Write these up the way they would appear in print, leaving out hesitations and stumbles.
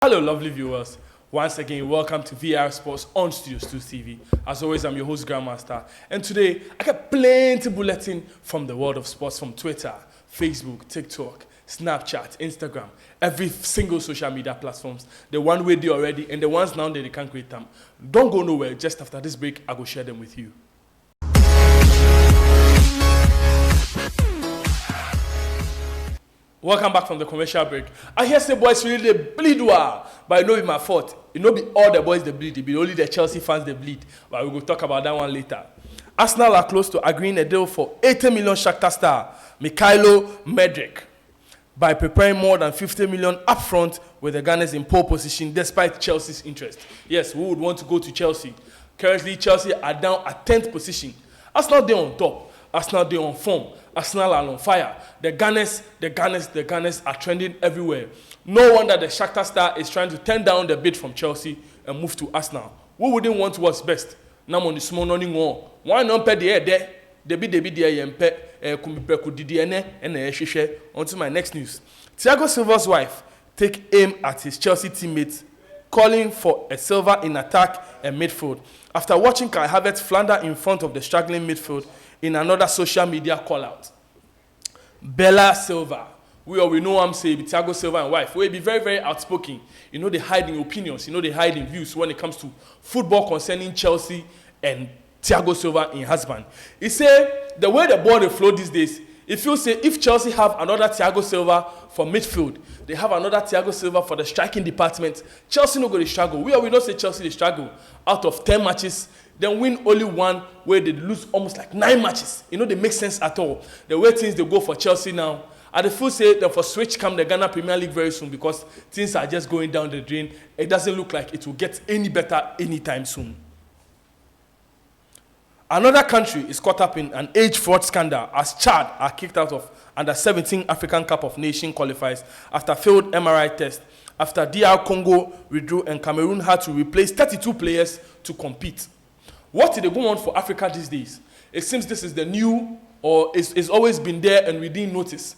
Hello, lovely viewers. Once again, welcome to V.A.R Sports on Studios 2 TV. As always, I'm your host, Grandmaster. And today, I got plenty bulletin from the world of sports from Twitter, Facebook, TikTok, Snapchat, Instagram, every single social media platforms. The one we do already and the ones now that they can't create them. Don't go nowhere. Just after this break, I will share them with you. Welcome back from the commercial break. I hear say boys really they bleed well, but it no be my fault. It no be all the boys they bleed, it be only the Chelsea fans they bleed. But we will talk about that one later. Arsenal are close to agreeing a deal for 80 million Shakhtar star Mykhaylo Mudryk by preparing more than 50 million upfront with the Gunners in pole position despite Chelsea's interest. Yes, we would want to go to Chelsea. Currently, Chelsea are down at 10th position. Arsenal they on top. Arsenal they on form. Arsenal are on fire. The Gunners are trending everywhere. No wonder the Shakhtar star is trying to turn down the bid from Chelsea and move to Arsenal. Who wouldn't want what's best? Now on the small morning one. Why not pay the air there? Debi there yempe kumpeku didiene and on to my next news. Thiago Silva's wife take aim at his Chelsea teammates, calling for a Silva in attack and midfield after watching Kai Havertz flounder in front of the struggling midfield in another social media call-out. Bella Silva, we know I'm saying Thiago Silva and wife, will be very, very outspoken. You know, they hide in opinions, you know, they hide in views when it comes to football concerning Chelsea and Thiago Silva and husband. He said the way the ball they flow these days, if you say if Chelsea have another Thiago Silva for midfield, they have another Thiago Silva for the striking department, Chelsea no go to struggle. We don't say Chelsea they struggle. Out of 10 matches, then win only one where they lose almost like 9 matches. You know, they make sense at all. The way things they go for Chelsea now, I feel say that for switch come the Ghana Premier League very soon because things are just going down the drain. It doesn't look like it will get any better anytime soon. Another country is caught up in an age fraud scandal as Chad are kicked out of under-17 African Cup of Nations qualifiers after failed MRI test, after DR Congo withdrew and Cameroon had to replace 32 players to compete. What did they go on for Africa these days? It seems this is the new, or it's always been there and we didn't notice.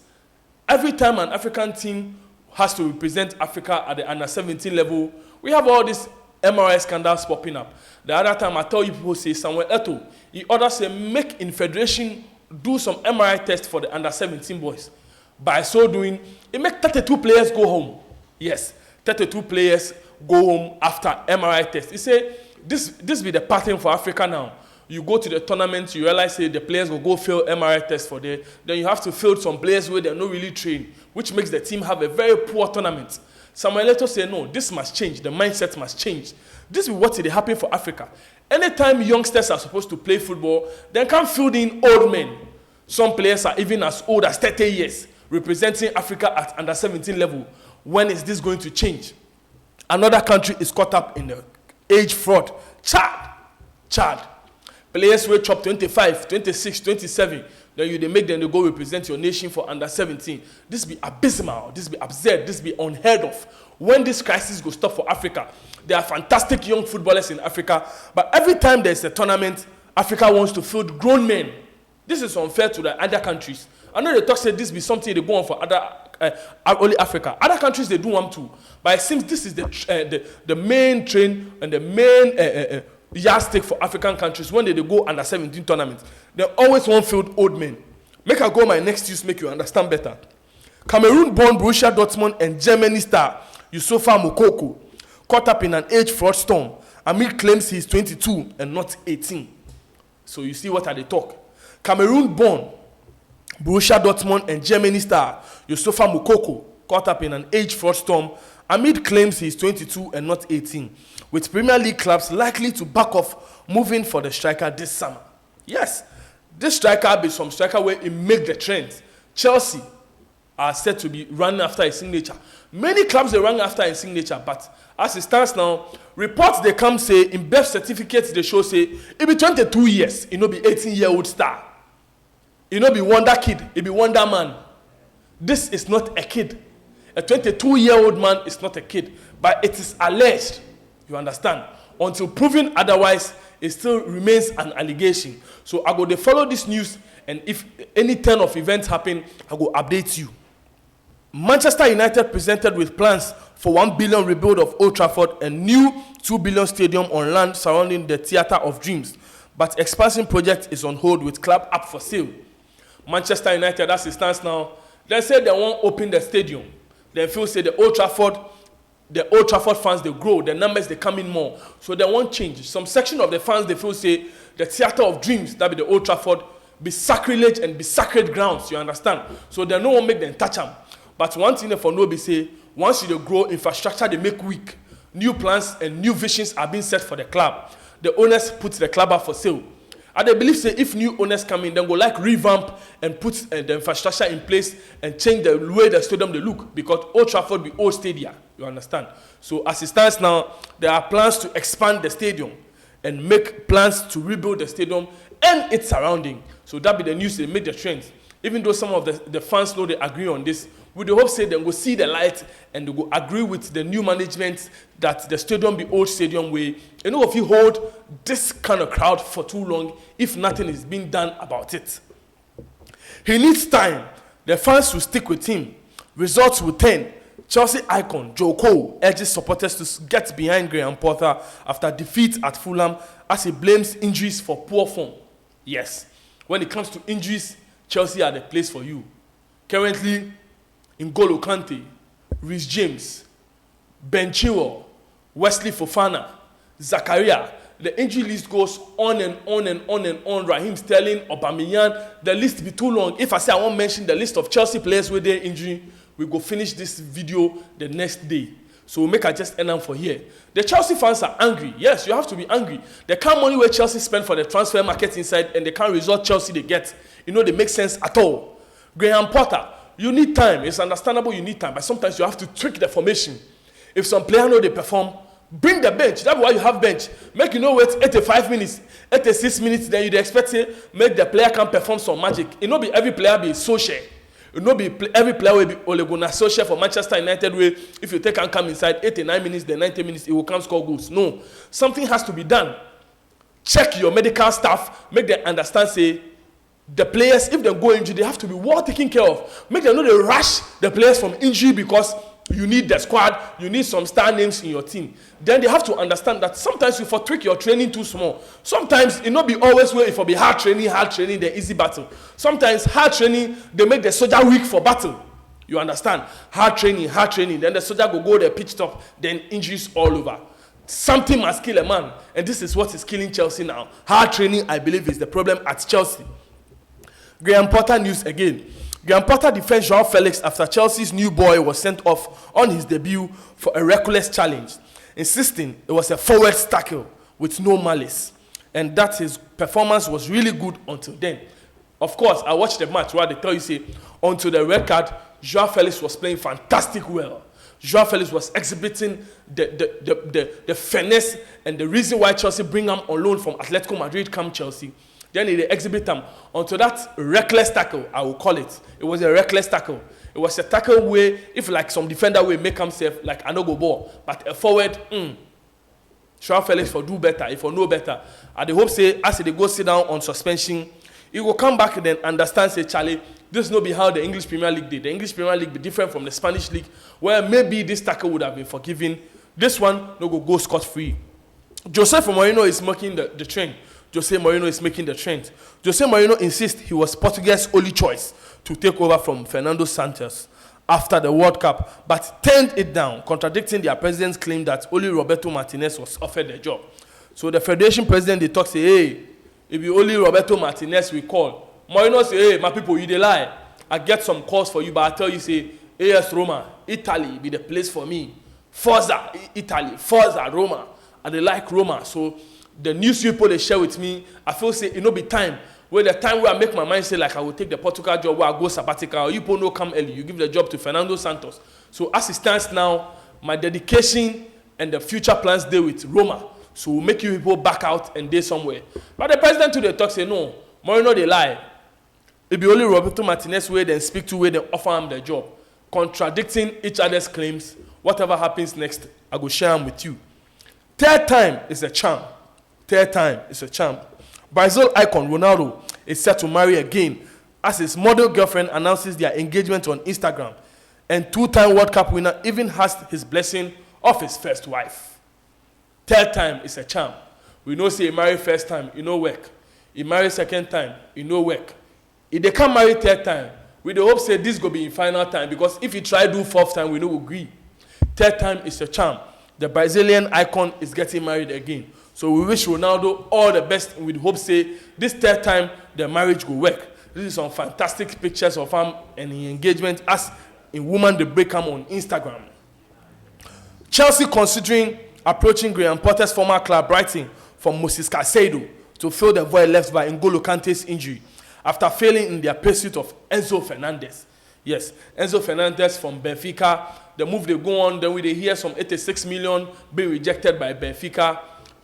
Every time an African team has to represent Africa at the under-17 level, we have all these MRI scandals popping up. The other time I tell you people say Samuel Eto'o, he orders say make in federation do some MRI test for the under-17 boys. By so doing, it make 32 players go home. Yes, 32 players go home after MRI test. He say this be the pattern for Africa now. You go to the tournament, you realize say the players will go fail MRI test for there. Then you have to field some players where they're not really trained, which makes the team have a very poor tournament. Samuel Eto'o say no, this must change. The mindset must change. This is what will happen for Africa. Anytime youngsters are supposed to play football, they can't field in old men. Some players are even as old as 30 years, representing Africa at under-17 level. When is this going to change? Another country is caught up in the age fraud. Chad. Players will chop 25, 26, 27. Then they make them to go represent your nation for under-17. This be abysmal. This be absurd. This be unheard of. When this crisis will stop for Africa, there are fantastic young footballers in Africa. But every time there's a tournament, Africa wants to field grown men. This is unfair to the other countries. I know they talk say this be something they go on for other only Africa. Other countries they do one too. But it seems this is the main trend and the main yardstick for African countries when they go under 17 tournaments. They always want field old men. Make I go my next use, make you understand better. Cameroon-born Borussia Dortmund and Germany star Youssoufa Moukoko caught up in an age fraud storm. Amir claims he's 22 and not 18. So you see what are they talk. Cameroon-born Borussia Dortmund and Germany star Youssoufa Moukoko caught up in an age fraud storm. Amid claims he's 22 and not 18, with Premier League clubs likely to back off moving for the striker this summer. Yes, this striker be some striker where it make the trend. Chelsea are said to be running after his signature. Many clubs they run after his signature, but as it stands now, reports they come say in birth certificates they show say it be 22 years, it no be 18-year-old star. It no be wonder kid, it be wonder man. This is not a kid. A 22-year-old man is not a kid, but it is alleged. You understand? Until proven otherwise, it still remains an allegation. So I go to follow this news, and if any turn of events happen, I go update you. Manchester United presented with plans for 1 billion rebuild of Old Trafford and new 2 billion stadium on land surrounding the Theatre of Dreams. But expansion project is on hold with club up for sale. Manchester United, as it stands now, they say they won't open the stadium. They feel say the Old Trafford fans, they grow, the numbers, they come in more. So they won't change. Some section of the fans, they feel say the Theatre of Dreams, that be the Old Trafford, be sacrilege and be sacred grounds, you understand? So they no one make them touch them. But one thing for no be say, once you grow, infrastructure they make weak. New plans and new visions are being set for the club. The owners put the club up for sale. And they believe say if new owners come in, then go like revamp and put the infrastructure in place and change the way the stadium they look, because Old Trafford be old stadium, you understand? So as it stands now, there are plans to expand the stadium and make plans to rebuild the stadium and its surrounding. So that be the news, they make the trends. Even though some of the fans know they agree on this, we do hope say they go see the light and they go agree with the new management that the stadium be old stadium way. You know, if you hold this kind of crowd for too long, if nothing is being done about it. He needs time. The fans will stick with him. Results will turn. Chelsea icon Joe Cole urges supporters to get behind Graham Potter after defeat at Fulham as he blames injuries for poor form. Yes, when it comes to injuries, Chelsea are the place for you. Currently, N'Golo Kante, Reece James, Ben Chilwell, Wesley Fofana, Zakaria. The injury list goes on and on and on and on. Raheem Sterling, Aubameyang, the list be too long. If I say I won't mention the list of Chelsea players with their injury, we go finish this video the next day. So we'll make I just end up for here. The Chelsea fans are angry. Yes, you have to be angry. The kind of money where Chelsea spend for the transfer market inside and the kind of result Chelsea they get, you know, they make sense at all. Graham Potter, you need time. It's understandable you need time, but sometimes you have to tweak the formation. If some player know they perform, bring the bench. That's why you have bench. Make you know wait 85 minutes, 86 minutes, then you expect to make the player can perform some magic. It not be every player be social. It not be every player will be Olegona social for Manchester United way. If you take and come inside 89 minutes, then 90 minutes, it will come score goals. No. Something has to be done. Check your medical staff, make them understand, say, the players, if they go injured, they have to be well taken care of. Make them know they rush the players from injury because you need the squad, you need some star names in your team. Then they have to understand that sometimes you for tweak your training too small. Sometimes it not be always way if it be hard training, the easy battle. Sometimes hard training, they make the soldier weak for battle. You understand? Hard training, then the soldier go the pitch top, then injuries all over. Something must kill a man, and this is what is killing Chelsea now. Hard training, I believe, is the problem at Chelsea. Graham Potter news again. Graham Potter defends Joao Felix after Chelsea's new boy was sent off on his debut for a reckless challenge, insisting it was a forward tackle with no malice, and that his performance was really good until then. Of course, I watched the match where they tell you, say, until the red card, Joao Felix was playing fantastic well. Joao Felix was exhibiting the finesse and the reason why Chelsea bring him on loan from Atletico Madrid come Chelsea. Then they exhibit them onto that reckless tackle, I will call it. It was a reckless tackle. It was a tackle where, if like some defender will make himself like a no-go ball, but a forward, Joao Felix for do better, if for know better. I hope say, as they go sit down on suspension, he will come back and then understand, say, Charlie, this no be how the English Premier League did. The English Premier League be different from the Spanish League, where maybe this tackle would have been forgiven. This one, no go scot-free. Jose Mourinho is making the trend. Jose Mourinho is making the trend. Jose Mourinho insists he was Portugal's only choice to take over from Fernando Santos after the World Cup, but turned it down, contradicting their president's claim that only Roberto Martinez was offered the job. So the Federation president, they talk, say, hey, if you only Roberto Martinez we call. Mourinho say, hey, my people, you dey lie. I get some calls for you, but I tell you, say, AS Roma, Italy be the place for me. Forza, Italy, Forza, Roma. And they like Roma, so the news people they share with me, I feel say it no be time. Where the time where I make my mind say like I will take the Portugal job where I go sabbatical, you people no come early. You give the job to Fernando Santos. So as it stands now, my dedication and the future plans deal with Roma. So we'll make you people back out and day somewhere. But the president to the talk say no, Mourinho they lie. It be only Roberto Martinez way then speak to way then offer him the job. Contradicting each other's claims. Whatever happens next, I go share them with you. Third time is a charm. Brazil icon Ronaldo is set to marry again as his model girlfriend announces their engagement on Instagram and two-time World Cup winner, even has his blessing of his first wife. Third time is a charm. We know say he marry first time, he no work. He marry second time, he no work. If they can't marry third time, we dey hope say this go be in final time, because if he try do fourth time, we no agree. Third time is a charm. The Brazilian icon is getting married again. So we wish Ronaldo all the best, and we hope say this third time the marriage will work. This is some fantastic pictures of him and his engagement as a woman they break him on Instagram. Chelsea considering approaching Graham Potter's former club Brighton for Moses Caicedo to fill the void left by N'Golo Kante's injury after failing in their pursuit of Enzo Fernandez. Yes, Enzo Fernandez from Benfica. The move they go on, then we they hear some 86 million being rejected by Benfica.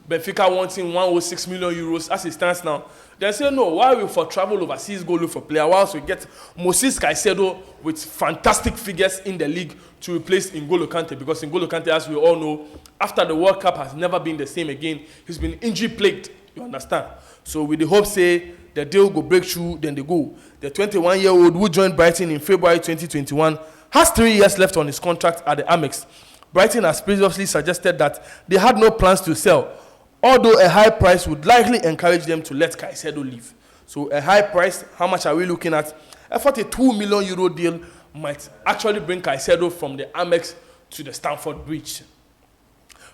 Benfica wanting 106 million euros as it stands now. They say no, why we for travel overseas go look for player whilst we get Moses Caicedo with fantastic figures in the league to replace N'Golo Kante, because N'Golo Kante, as we all know, after the World Cup has never been the same again. He's been injury plagued, you understand? So with the hope say the deal go break through, then they go. The 21-year-old who joined Brighton in February 2021 has 3 years left on his contract at the Amex. Brighton has previously suggested that they had no plans to sell, although a high price would likely encourage them to let Caicedo leave. So a high price, how much are we looking at? A 42 million euro deal might actually bring Caicedo from the Amex to the Stamford Bridge.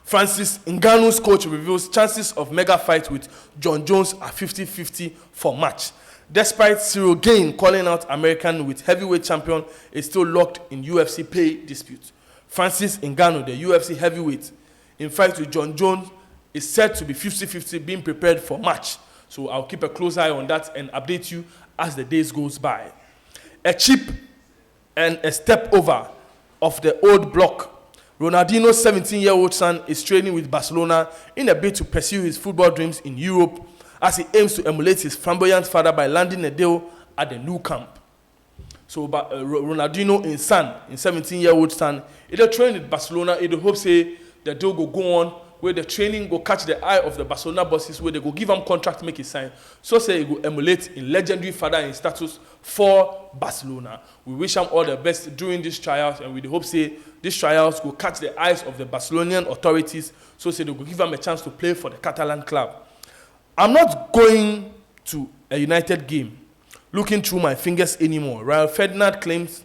Francis Ngannou's coach reveals chances of mega fight with John Jones are 50-50 for match. Despite Cyril Gane calling out American with heavyweight champion is still locked in UFC pay dispute. Francis Ngannou, the UFC heavyweight, in fight with John Jones, is said to be 50-50 being prepared for match. So I'll keep a close eye on that and update you as the days goes by. A chip and a step over of the old block. Ronaldinho's 17-year-old son is training with Barcelona in a bid to pursue his football dreams in Europe as he aims to emulate his flamboyant father by landing a deal at the new camp. So Ronaldinho in 17-year-old son, it'll train with Barcelona. It'll hope say the deal go on where the training go catch the eye of the Barcelona bosses, where they go give him contract, make it sign. So say he go emulate in legendary father in status for Barcelona. We wish him all the best during these trials, and we hope say these trials will catch the eyes of the Barcelonian authorities, so say they will give him a chance to play for the Catalan club. I'm not going to a United game looking through my fingers anymore. Rio Ferdinand claims,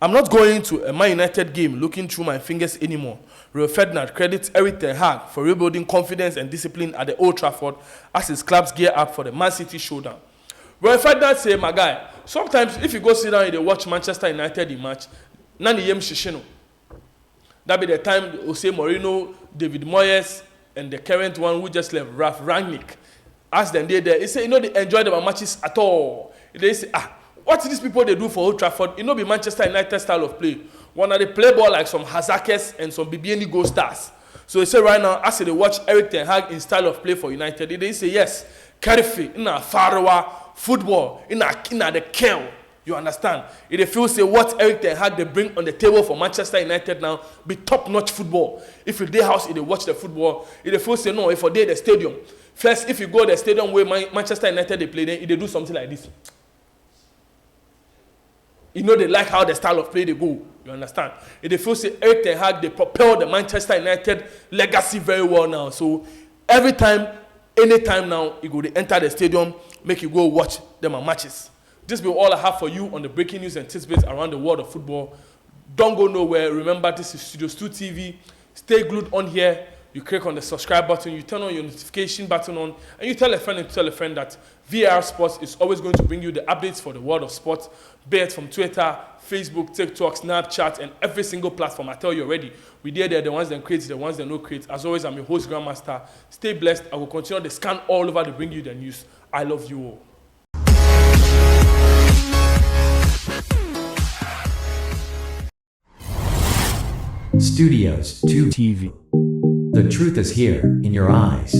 I'm not going to a Man United game looking through my fingers anymore. Rio Ferdinand credits Erik ten Hag for rebuilding confidence and discipline at the Old Trafford as his clubs gear up for the Man City showdown. Rio Ferdinand say, my guy, sometimes if you go sit down and you watch Manchester United in match, nani yem shishino. That be the time Jose Mourinho, David Moyes, and the current one who just left, Ralf Rangnick, ask them there. He say, they enjoy the matches at all. They say, what these people they do for Old Trafford? It no be Manchester United style of play. One of they play ball like some Hazakes and some BBN Gold Stars. So they say right now, as they watch Erik ten Hag in style of play for United, they say yes, Karifi, in a Farawa, football, in a the Kel. You understand? If they feel say what Erik ten Hag they bring on the table for Manchester United now be top-notch football. If you day house, if they watch the football, if they feel say no, if they the stadium. First, if you go to the stadium where Manchester United they play, then if they do something like this. They like how the style of play they go. You understand? If they feel say Erik ten Hag they propel the Manchester United legacy very well now. So every time, anytime now, you go to enter the stadium, make you go watch them on matches. This will be all I have for you on the breaking news and tidbits around the world of football. Don't go nowhere. Remember, this is Studio 2 TV. Stay glued on here. You click on the subscribe button, you turn on your notification button on, and you tell a friend and tell a friend that V.A.R Sports is always going to bring you the updates for the world of sports, be it from Twitter, Facebook, TikTok, Snapchat, and every single platform. I tell you already, we dare they're the ones that create, the ones that no create. As always, I'm your host, Grandmaster. Stay blessed. I will continue to scan all over to bring you the news. I love you all. Studios 2 TV. The truth is here, in your eyes.